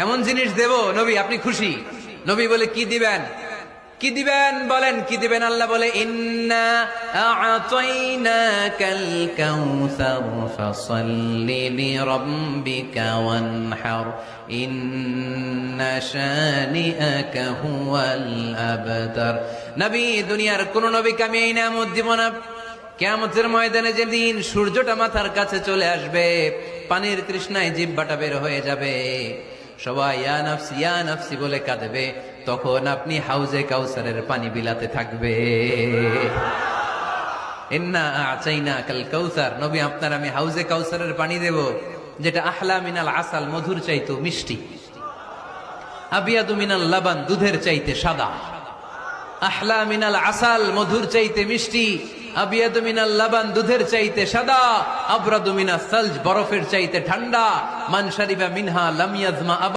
এমন জিনিস দেব নবী আপনি খুশি। নবী বলে কি দিবেন, কি দিবেন বলেন, কি দিবেন? আল্লাহ বলে ইন্না আ'তাইনাকাল কাউসার ফাসাল্লি লিরাব্বিকা ওয়ানহার ইন্না শানিআকা হুয়াল আবতার। নবী, দুনিয়ার কোন নবীকে আমি এই নিয়ামত দিব না। কিয়ামতের ময়দানে যেদিন সূর্যটা মাথার কাছে চলে আসবে, পানির তৃষ্ণায় জিহ্বাটা বের হয়ে যাবে, সবাই ইয়া নাফসি ইয়া নাফসি বলে কাঁদবে, তখন আপনি হাউজে কাউসারের পানি বিলাতে থাকবে। ইন্না আ'তাইনাকাল কাউসার, নবী আপনার আমি হাউজে কাউসারের পানি দেব, যেটা আহলা মিনাল আসাল, মধুর চাইতে মিষ্টি, আবিয়াদু মিনাল লাবান, দুধের চাইতে সাদা। আহলা মিনাল আসাল, মধুর চাইতে মিষ্টি, আবিয়াদু মিনাল লাবান, দুধের চাইতে সাদা, আবরাদু মিনাস সালজ, বরফের চাইতে ঠান্ডা। মান শারিবা মিনহা লাম ইয়াজমা